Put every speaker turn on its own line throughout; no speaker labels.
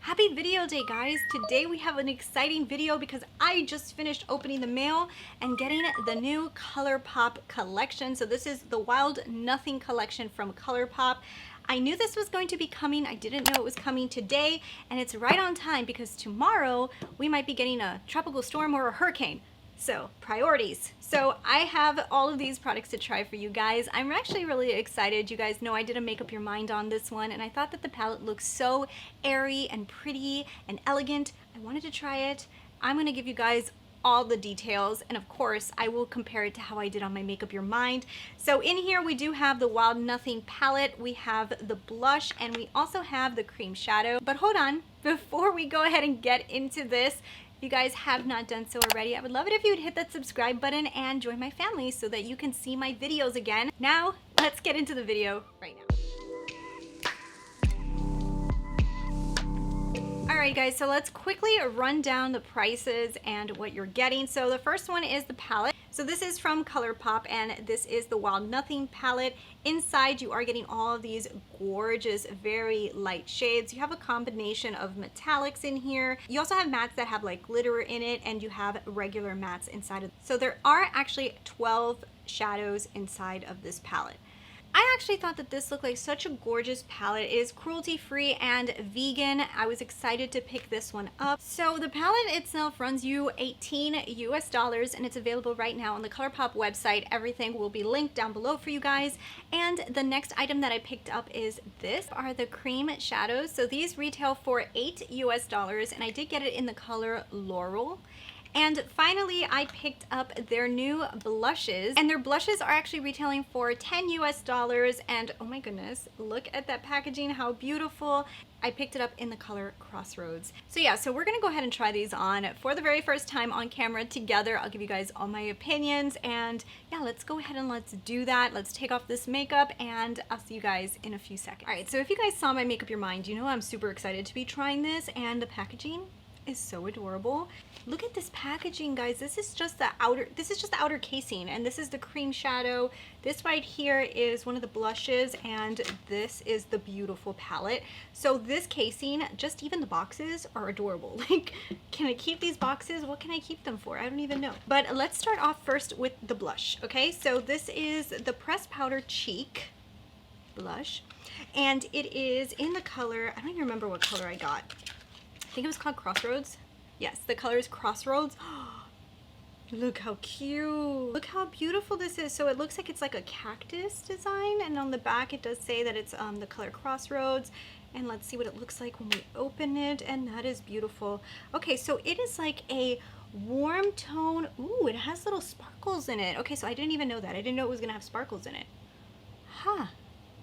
Happy video day, guys. Today we have an exciting video because I just finished opening the mail and getting the new Colourpop collection. So this is the Wild Nothing collection from Colourpop. I knew this was going to be coming. I didn't know it was coming today, and it's right on time because tomorrow we might be getting a tropical storm or a hurricane. So priorities. So I have all of these products to try for you guys. I'm actually really excited. You guys know I did a make up your mind on this one, and I thought that the palette looks so airy and pretty and elegant. I wanted to try it. I'm gonna give you guys all the details, and of course I will compare it to how I did on my make up your mind. So in here we do have the Wild Nothing palette, we have the blush, and we also have the cream shadow. But hold on, before we go ahead and get into this, if you guys have not done so already, I would love it if you would hit that subscribe button and join my family so that you can see my videos again. Now, let's get into the video right now. Alright guys, so let's quickly run down the prices and what you're getting. So the first one is the palette. So this is from Colourpop, and this is the Wild Nothing palette. Inside you are getting all of these gorgeous, very light shades. You have a combination of metallics in here. You also have mattes that have like glitter in it, and you have regular mattes inside of it. So there are actually 12 shadows inside of this palette. I actually thought that this looked like such a gorgeous palette. It is cruelty-free and vegan. I was excited to pick this one up. So the palette itself runs you $18 US, and it's available right now on the Colourpop website. Everything will be linked down below for you guys. And the next item that I picked up is this, are the cream shadows. So these retail for $8 US, and I did get it in the color Laurel. And finally, I picked up their new blushes, and their blushes are actually retailing for $10 US, and oh my goodness, look at that packaging, how beautiful. I picked it up in the color Crossroads. So yeah, so we're gonna go ahead and try these on for the very first time on camera together. I'll give you guys all my opinions, and yeah, let's go ahead and let's do that. Let's take off this makeup, and I'll see you guys in a few seconds. All right, so if you guys saw my Make Up Your Mind, you know I'm super excited to be trying this, and the packaging is so adorable. Look at this packaging, guys. This is just the outer casing, and this is the cream shadow. This right here is one of the blushes, and this is the beautiful palette. So this casing, just even the boxes are adorable. Like, can I keep these boxes? What can I keep them for? I don't even know. But let's start off first with the blush, okay? So this is the Pressed Powder Cheek blush, and it is in the color, I don't even remember what color I got. I think it was called Crossroads. Yes, the color is Crossroads. Look how cute. Look how beautiful this is. So it looks like it's like a cactus design, and on the back it does say that it's the color Crossroads. And let's see what it looks like when we open it, and that is beautiful. Okay, so it is like a warm tone. Ooh, it has little sparkles in it. Okay, so I didn't even know that. I didn't know it was gonna have sparkles in it. Huh,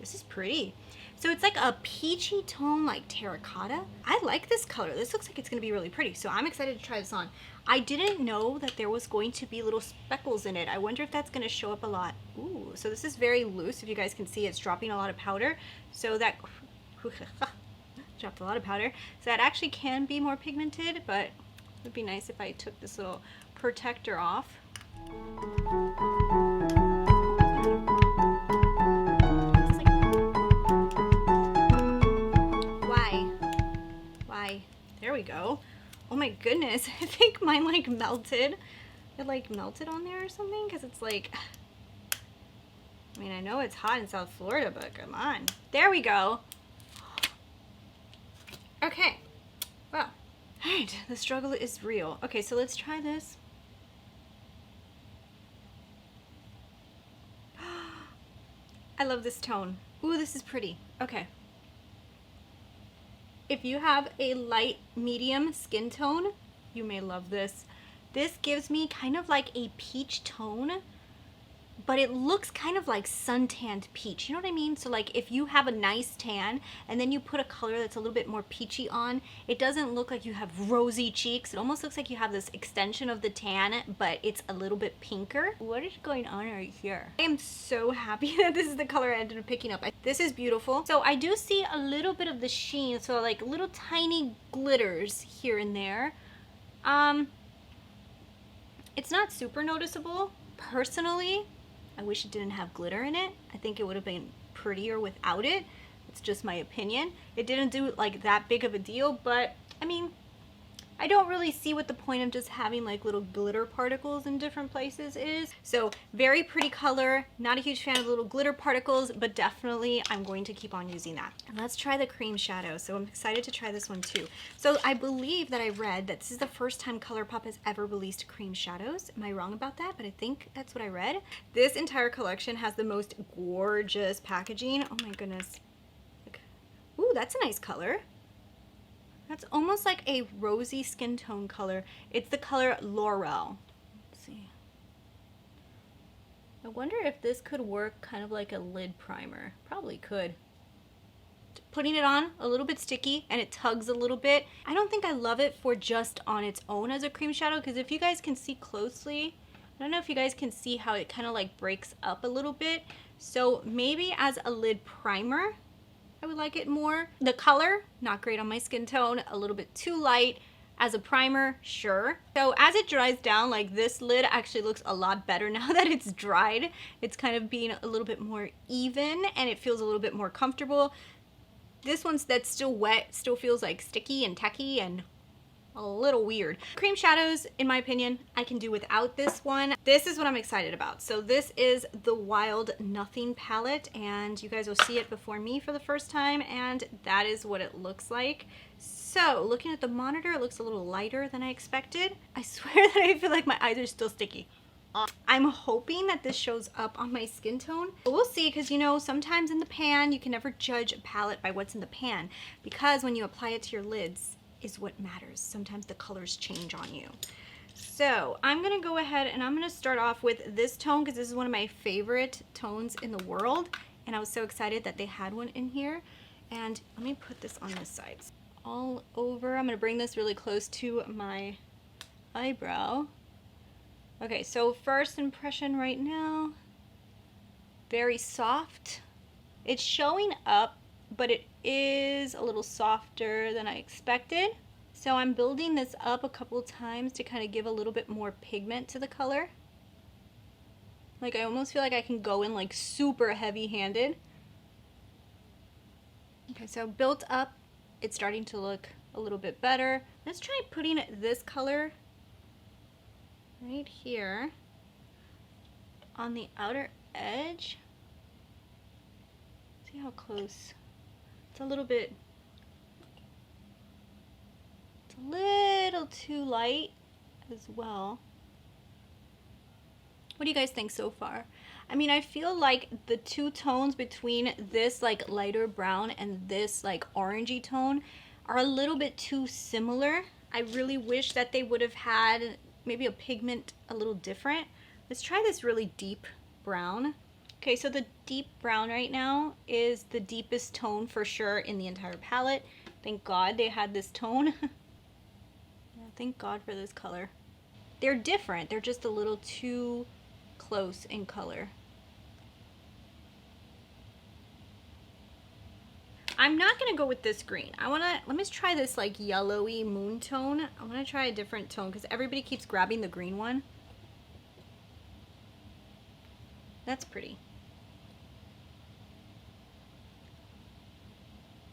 this is pretty. So it's like a peachy tone, like terracotta. I like this color. This looks like it's gonna be really pretty. So I'm excited to try this on. I didn't know that there was going to be little speckles in it. I wonder if that's gonna show up a lot. Ooh, so this is very loose. If you guys can see, it's dropping a lot of powder. So that, dropped a lot of powder. So that actually can be more pigmented, but it would be nice if I took this little protector off. There we go. Oh my goodness, I think mine like melted. It like melted on there or something, because it's like, I mean, I know it's hot in South Florida, but come on. There we go. Okay, well, all right, the struggle is real. Okay, so let's try this. I love this tone. Ooh, this is pretty. Okay. If you have a light medium skin tone, you may love this. This gives me kind of like a peach tone, but it looks kind of like suntanned peach. You know what I mean? So like if you have a nice tan and then you put a color that's a little bit more peachy on, it doesn't look like you have rosy cheeks. It almost looks like you have this extension of the tan, but it's a little bit pinker. What is going on right here? I am so happy that this is the color I ended up picking up. This is beautiful. So I do see a little bit of the sheen, so like little tiny glitters here and there. It's not super noticeable. Personally, I wish it didn't have glitter in it. I think it would have been prettier without it. It's just my opinion. It didn't do like that big of a deal, but I mean, I don't really see what the point of just having like little glitter particles in different places is. So very pretty color. Not a huge fan of little glitter particles, but definitely I'm going to keep on using that. And let's try the cream shadow. So I'm excited to try this one too. So I believe that I read that this is the first time Colourpop has ever released cream shadows. Am I wrong about that? But I think that's what I read. This entire collection has the most gorgeous packaging. Oh my goodness. Ooh, that's a nice color. That's almost like a rosy skin tone color. It's the color Laurel. Let's see. I wonder if this could work kind of like a lid primer. Probably could. Putting it on, a little bit sticky, and it tugs a little bit. I don't think I love it for just on its own as a cream shadow, because if you guys can see closely, I don't know if you guys can see how it kind of like breaks up a little bit. So maybe as a lid primer, I would like it more. The color, not great on my skin tone, a little bit too light. As a primer, sure. So as it dries down, like this lid actually looks a lot better now that it's dried. It's kind of being a little bit more even and it feels a little bit more comfortable. This one's that's still wet, still feels like sticky and tacky and a little weird. Cream shadows, in my opinion, I can do without this one. This is what I'm excited about. So this is the Wild Nothing palette, and you guys will see it before me for the first time, and that is what it looks like. So looking at the monitor, it looks a little lighter than I expected. I swear that I feel like my eyes are still sticky. I'm hoping that this shows up on my skin tone. But we'll see, because you know, sometimes in the pan, you can never judge a palette by what's in the pan, because when you apply it to your lids, is what matters. Sometimes the colors change on you. So I'm gonna go ahead and I'm gonna start off with this tone because this is one of my favorite tones in the world, and I was so excited that they had one in here. And let me put this on the sides all over. I'm gonna bring this really close to my eyebrow. Okay, so first impression right now, very soft. It's showing up, but it is a little softer than I expected. So I'm building this up a couple times to kind of give a little bit more pigment to the color. Like I almost feel like I can go in like super heavy-handed. Okay, so built up, it's starting to look a little bit better. Let's try putting this color right here on the outer edge. See how close. It's a little bit, it's a little too light as well. What do you guys think so far? I mean, I feel like the two tones between this like lighter brown and this like orangey tone are a little bit too similar. I really wish that they would have had maybe a pigment a little different. Let's try this really deep brown. Okay, so the deep brown right now is the deepest tone for sure in the entire palette. Thank God they had this tone. Yeah, thank God for this color. They're different, they're just a little too close in color. I'm not gonna go with this green. Let me try this like yellowy moon tone. I wanna try a different tone because everybody keeps grabbing the green one. That's pretty.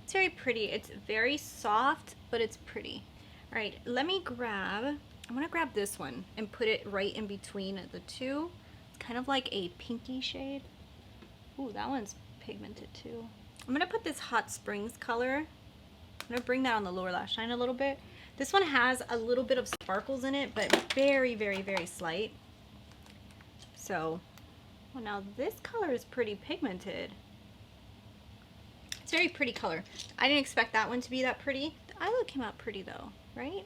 It's very pretty. It's very soft, but it's pretty. All right, let me grab, I'm gonna grab this one and put it right in between the two. It's kind of like a pinky shade. Ooh, that one's pigmented too. I'm gonna put this Hot Springs color. I'm gonna bring that on the lower lash line a little bit. This one has a little bit of sparkles in it, but very, very, very slight. So, well, now this color is pretty pigmented. It's a very pretty color. I didn't expect that one to be that pretty. The eye look came out pretty though, right?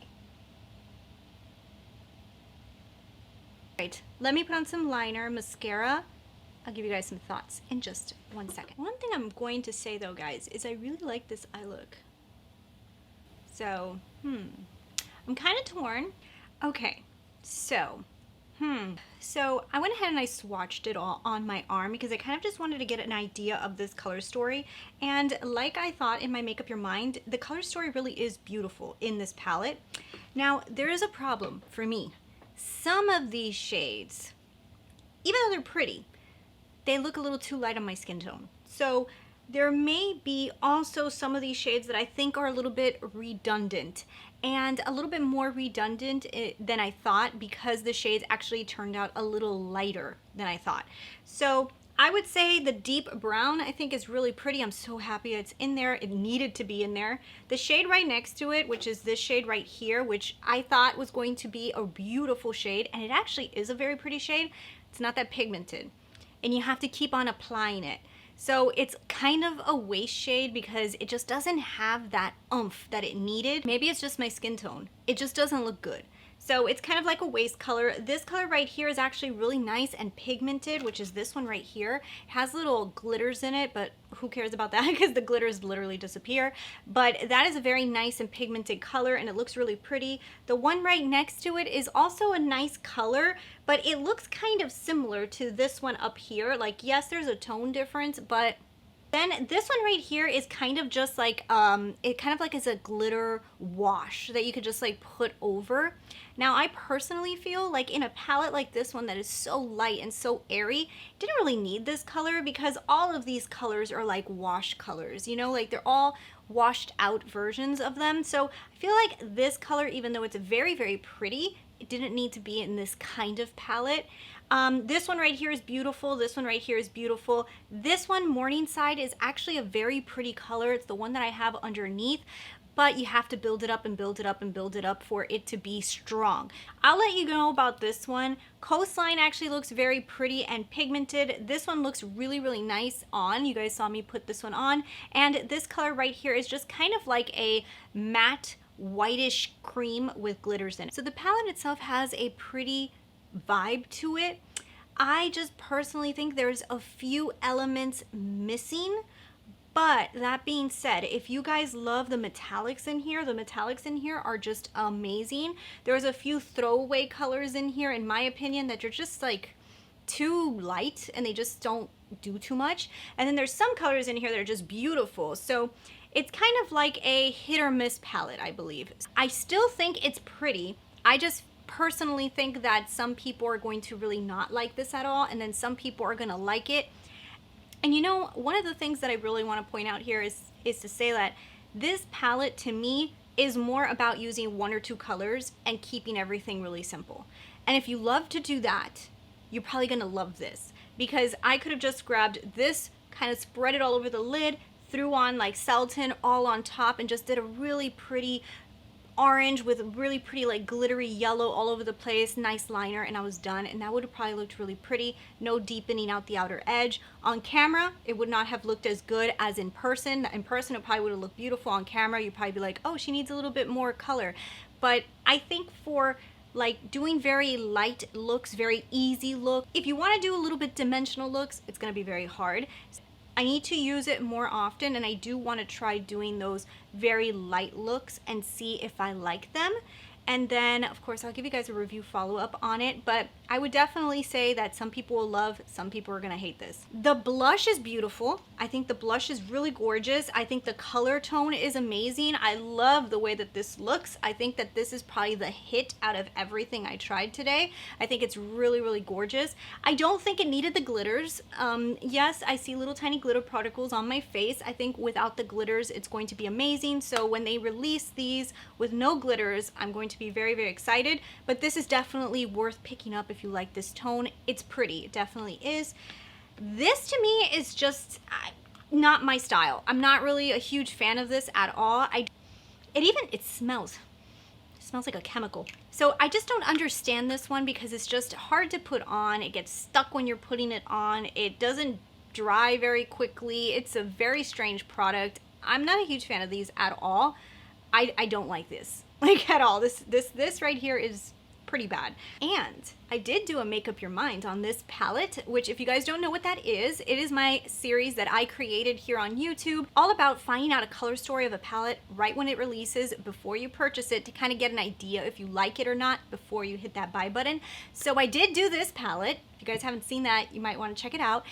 Right, let me put on some liner, mascara. I'll give you guys some thoughts in just 1 second. One thing I'm going to say though, guys, is I really like this eye look. So, I'm kind of torn. Okay, so I went ahead and I swatched it all on my arm because I kind of just wanted to get an idea of this color story. And like I thought in my Make Up Your Mind, the color story really is beautiful in this palette. Now, there is a problem for me. Some of these shades, even though they're pretty, they look a little too light on my skin tone. So There may be also some of these shades that I think are a little bit redundant, and a little bit more redundant than I thought, because the shades actually turned out a little lighter than I thought. So I would say the deep brown I think is really pretty. I'm so happy it's in there. It needed to be in there. The shade right next to it, which is this shade right here, which I thought was going to be a beautiful shade, and it actually is a very pretty shade. It's not that pigmented, and you have to keep on applying it. So it's kind of a waste shade because it just doesn't have that oomph that it needed. Maybe it's just my skin tone. It just doesn't look good. So it's kind of like a waste color. This color right here is actually really nice and pigmented, which is this one right here. It has little glitters in it, but who cares about that because the glitters literally disappear. But that is a very nice and pigmented color, and it looks really pretty. The one right next to it is also a nice color, but it looks kind of similar to this one up here. Like, yes, there's a tone difference, but then this one right here is kind of just like, it kind of like is a glitter wash that you could just like put over. Now, I personally feel like in a palette like this one that is so light and so airy, didn't really need this color because all of these colors are like wash colors, you know, like they're all washed out versions of them. So I feel like this color, even though it's very, very pretty, it didn't need to be in this kind of palette. This one right here is beautiful. This one right here is beautiful. This one, Morningside, is actually a very pretty color. It's the one that I have underneath, but you have to build it up and build it up and build it up for it to be strong. I'll let you know about this one. Coastline actually looks very pretty and pigmented. This one looks really, really nice on. You guys saw me put this one on. And this color right here is just kind of like a matte whitish cream with glitters in it. So the palette itself has a pretty vibe to it. I just personally think there's a few elements missing, but that being said, if you guys love the metallics in here, the metallics in here are just amazing. There's a few throwaway colors in here, in my opinion, that are just like too light and they just don't do too much. And then there's some colors in here that are just beautiful. So it's kind of like a hit or miss palette, I believe. I still think it's pretty. I just personally think that some people are going to really not like this at all, and then some people are gonna like it. And you know, one of the things that I really want to point out here is to say that this palette to me is more about using one or two colors and keeping everything really simple. And if you love to do that, you're probably gonna love this, because I could have just grabbed this, kind of spread it all over the lid, threw on like Selton all on top, and just did a really pretty orange with really pretty like glittery yellow all over the place, nice liner, and I was done. And that would have probably looked really pretty. No deepening out the outer edge. On camera, it would not have looked as good as in person. In person, it probably would have looked beautiful. On camera, you'd probably be like, oh, she needs a little bit more color. But I think for like doing very light looks, very easy look, if you want to do a little bit dimensional looks, it's going to be very hard. I need to use it more often, and I do want to try doing those very light looks and see if I like them. And then, of course, I'll give you guys a review follow-up on it, but I would definitely say that some people will love, some people are gonna hate this. The blush is beautiful. I think the blush is really gorgeous. I think the color tone is amazing. I love the way that this looks. I think that this is probably the hit out of everything I tried today. I think it's really, really gorgeous. I don't think it needed the glitters. Yes, I see little tiny glitter particles on my face. I think without the glitters, it's going to be amazing. So when they release these with no glitters, I'm going to be very, very excited. But this is definitely worth picking up if you like this tone. It's pretty, it definitely is. This to me is just not my style. I'm not really a huge fan of this at all. It smells like a chemical. So I just don't understand this one because it's just hard to put on. It gets stuck when you're putting it on. It doesn't dry very quickly. It's a very strange product. I'm not a huge fan of these at all. I don't like this, like at all. This right here is pretty bad. And I did do a Make Up Your Mind on this palette, which if you guys don't know what that is, it is my series that I created here on YouTube, all about finding out a color story of a palette right when it releases before you purchase it to kind of get an idea if you like it or not before you hit that buy button. So I did do this palette. If you guys haven't seen that, you might want to check it out,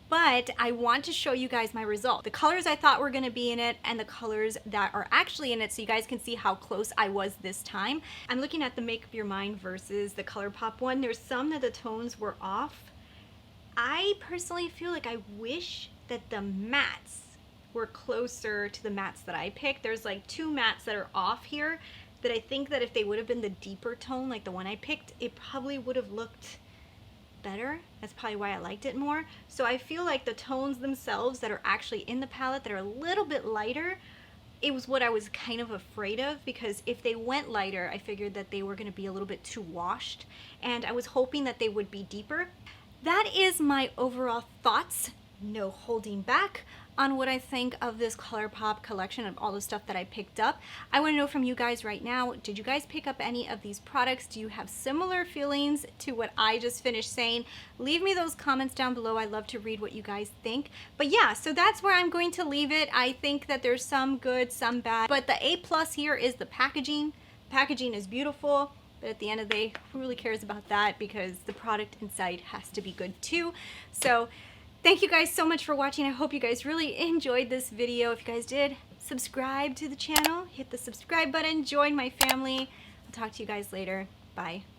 but I want to show you guys my result. The colors I thought were going to be in it and the colors that are actually in it, so you guys can see how close I was this time. I'm looking at the Make Up Your Mind versus the Colourpop one. There's some that the tones were off. I personally feel like I wish that the mattes were closer to the mattes that I picked. There's like 2 mattes that are off here that I think that if they would have been the deeper tone, like the one I picked, it probably would have looked better. That's probably why I liked it more. So I feel like the tones themselves that are actually in the palette that are a little bit lighter, it was what I was kind of afraid of, because if they went lighter, I figured that they were going to be a little bit too washed, and I was hoping that they would be deeper. That is my overall thoughts, no holding back, on what I think of this Colourpop collection of all the stuff that I picked up. I want to know from you guys right now, did you guys pick up any of these products? Do you have similar feelings to what I just finished saying? Leave me those comments down below. I love to read what you guys think. But yeah, so that's where I'm going to leave it. I think that there's some good, some bad, but the A+ here is the packaging. Packaging is beautiful, but at the end of the day, who really cares about that, because the product inside has to be good too. So thank you guys so much for watching. I hope you guys really enjoyed this video. If you guys did, subscribe to the channel, hit the subscribe button, join my family. I'll talk to you guys later. Bye.